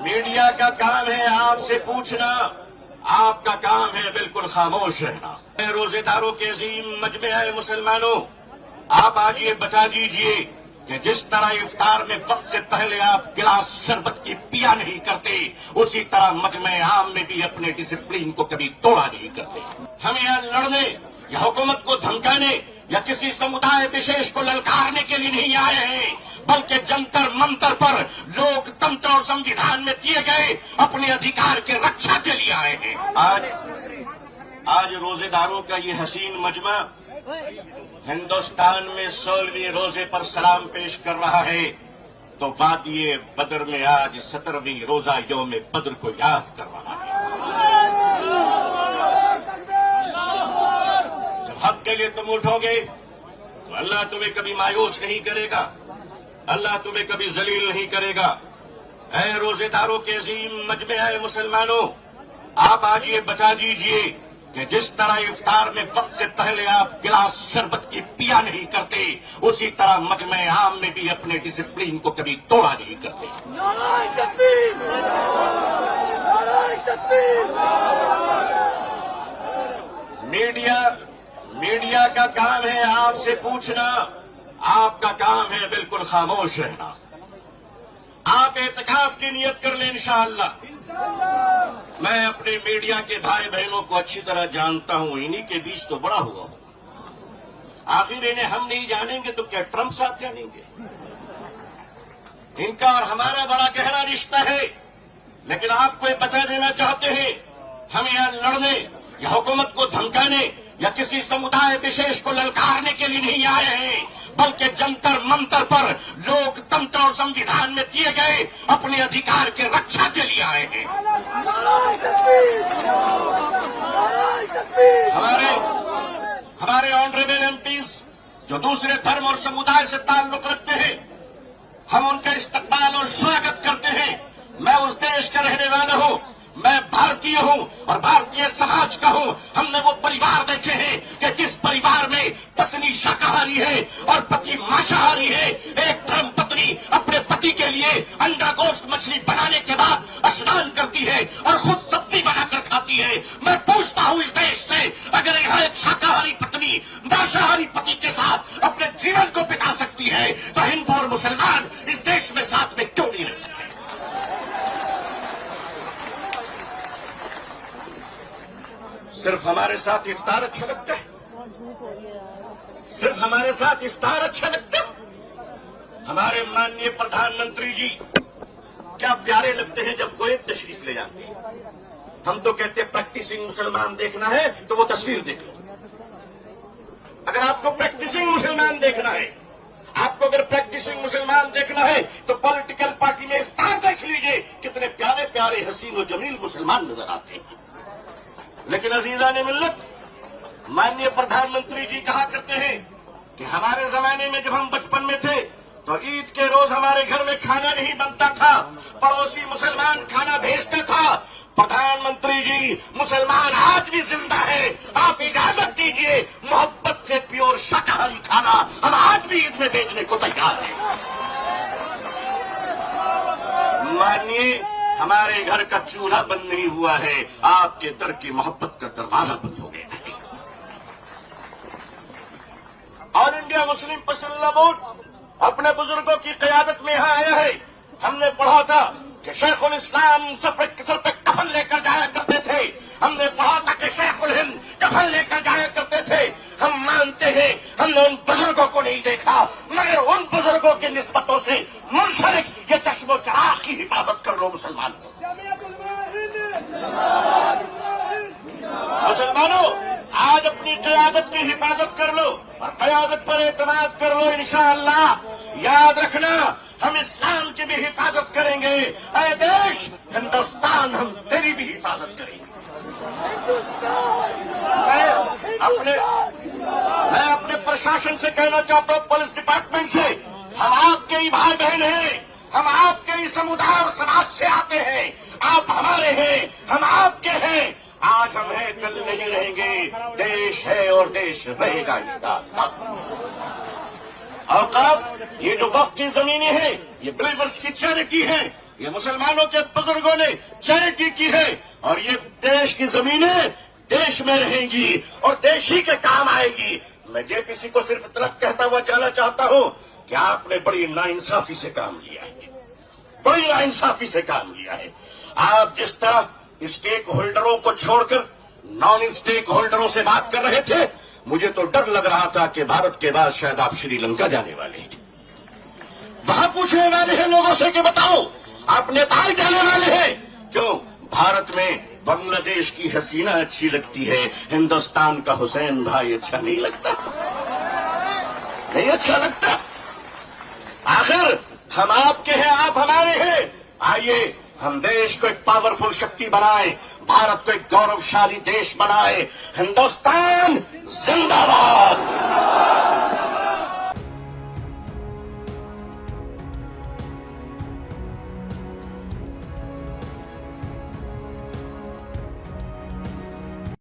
Media का काम है आपसे पूछना, आपका काम है बिल्कुल खामोश रहना। रोजेदारों के अजीम मजमे है मुसलमानों, आप आज ये बता दीजिए कि जिस तरह इफ्तार में वक्त से पहले आप गिलास शरबत की पिया नहीं करते, उसी तरह मजमे आम में भी अपने डिसिप्लिन को कभी तोड़ा नहीं करते। हम यहाँ लड़ने या हुकूमत को धमकाने या किसी समुदाय विशेष को ललकारने के लिए नहीं आए हैं, बल्कि जंतर मंतर पर लोकतंत्र और संविधान में दिए गए अपने अधिकार के रक्षा के लिए आए हैं। आज रोजेदारों का ये हसीन मजमा हिंदुस्तान में 16वीं रोजे पर सलाम पेश कर रहा है, तो वादिये बदर में आज 17वीं रोजा यौम बद्र को याद कर रहा है। जब हक के लिए तुम उठोगे तो अल्लाह तुम्हें कभी मायूस नहीं करेगा, अल्लाह तुम्हें कभी जलील नहीं करेगा। ऐ रोजेदारों के अजीम मजमे है मुसलमानों, आप आज ये बता दीजिए कि जिस तरह इफ्तार में वक्त से पहले आप गिलास शरबत की पिया नहीं करते, उसी तरह मजमे आम में भी अपने डिसिप्लिन को कभी तोड़ा नहीं करते। नारे तकबीर! नारे तकबीर! मीडिया का काम है आपसे पूछना, आपका काम है बिल्कुल खामोश रहना। आप एतकाफ की नियत कर लें इंशाअल्लाह। मैं अपने मीडिया के भाई बहनों को अच्छी तरह जानता हूं, इन्हीं के बीच तो बड़ा हुआ हूं। आखिर इन्हें हम नहीं जानेंगे तो क्या ट्रंप साहब जानेंगे? इनका और हमारा बड़ा गहरा रिश्ता है, लेकिन आपको ये बता देना चाहते हैं, हम यहाँ लड़ने या हुकूमत को धमकाने या किसी समुदाय विशेष को ललकारने के लिए नहीं आए हैं, बल्कि जंतर मंतर पर लोकतंत्र और संविधान में दिए गए अपने अधिकार के रक्षा के लिए आए हैं। हमारे ऑनरेबल एमपीज जो दूसरे धर्म और समुदाय से ताल्लुक रखते हैं, हम उनका इस्तकबाल और स्वागत करते हैं। मैं उस देश का रहने वाला हूं, मैं भारतीय हूं और भारतीय समाज का हूं। हमने वो परिवार देखे हैं कि जिस परिवार में पत्नी शाकाहारी है और पति मांसाहारी है। एक धर्म पत्नी अपने पति के लिए अंडा गोश्त मछली बनाने के बाद स्नान करती है और खुद सब्जी बनाकर खाती है। मैं पूछता हूं इस देश से, अगर यहाँ एक शाकाहारी पत्नी मांसाहारी पति के साथ अपने जीवन को बिता सकती है, तो हिंदू और मुसलमान इस देश में साथ में क्यों नहीं रह सकते? सिर्फ हमारे साथ इफ्तार अच्छा लगता है? सिर्फ हमारे साथ इफ्तार अच्छा लगता है? हमारे माननीय प्रधानमंत्री जी क्या प्यारे लगते हैं जब कोई तशरीफ ले जाते हैं। हम तो कहते हैं प्रैक्टिसिंग मुसलमान देखना है तो वो तस्वीर देख लो। अगर आपको प्रैक्टिसिंग मुसलमान देखना है, आपको अगर प्रैक्टिसिंग मुसलमान देखना है तो पॉलिटिकल पार्टी में इफ्तार देख लीजिए, कितने प्यारे प्यारे हसीन और जमील मुसलमान नजर आते हैं। लेकिन अजीजा ने मिल्लत, माननीय प्रधानमंत्री जी कहा करते हैं कि हमारे जमाने में जब हम बचपन में थे तो ईद के रोज हमारे घर में खाना नहीं बनता था, पड़ोसी मुसलमान खाना भेजता था। प्रधानमंत्री जी, मुसलमान आज भी जिंदा है, आप इजाजत दीजिए मोहब्बत से प्योर शाकाहारी खाना हम आज भी ईद में बेचने को तैयार हैं। मानिए, हमारे घर का चूल्हा बंद नहीं हुआ है, आपके दर की मोहब्बत का दरवाजा बंद हो गया है। All India Muslim personal board अपने बुजुर्गों की क़यादत में यहां आया है। हमने पढ़ा था कि शेखुल इस्लाम सर पे कफन लेकर जाया करते थे। हमने पढ़ा था कि शेखुल हिंद कफन लेकर जाया करते थे। हम मानते हैं हमने उन बुजुर्गों को नहीं देखा, मगर उन बुजुर्गों की निस्बतों से मुंसलिक ये चश्मो चराग की हिफाजत कर लो मुसलमान। मुसलमानों, आज अपनी क़यादत की हिफाजत कर लो और क़यादत पर एतमाद कर लो। इंशाअल्लाह याद रखना, हम इस्लाम की भी हिफाजत करेंगे। ऐ देश हिंदुस्तान, हम तेरी भी हिफाजत करेंगे। मैं अपने प्रशासन से कहना चाहता हूं, पुलिस डिपार्टमेंट से, हम आपके ही भाई बहन हैं, हम आपके ही समुदाय और समाज से आते हैं। आप हमारे हैं, हम आपके हैं। आज हम हैं, कल नहीं रहेंगे। देश है और देश रहेगा इंशाअल्लाह। औकाफ, ये जो वक्त की जमीनें हैं, ये बिलीवर्स की चैरिटी है। ये मुसलमानों के बुजुर्गों ने जय की है और ये देश की जमीनें देश में रहेंगी और देश ही के काम आएगी। मैं जेपीसी को सिर्फ इतना कहता हुआ जाना चाहता हूं कि आपने बड़ी नाइंसाफी से काम लिया है, बड़ी नाइंसाफी से काम लिया है। आप जिस तरह स्टेक होल्डरों को छोड़कर नॉन स्टेक होल्डरों से बात कर रहे थे, मुझे तो डर लग रहा था कि भारत के बाद शायद आप श्रीलंका जाने वाले हैं। वहां पूछने वाले हैं लोगों से कि बताओ आप नेपाल जाने वाले हैं क्यों? भारत में बांग्लादेश की हसीना अच्छी लगती है, हिंदुस्तान का हुसैन भाई अच्छा नहीं लगता, नहीं अच्छा लगता। आखिर हम आपके हैं, आप हमारे हैं। आइए हम देश को एक पावरफुल शक्ति बनाएं, भारत को एक गौरवशाली देश बनाएं। हिंदुस्तान जिंदाबाद।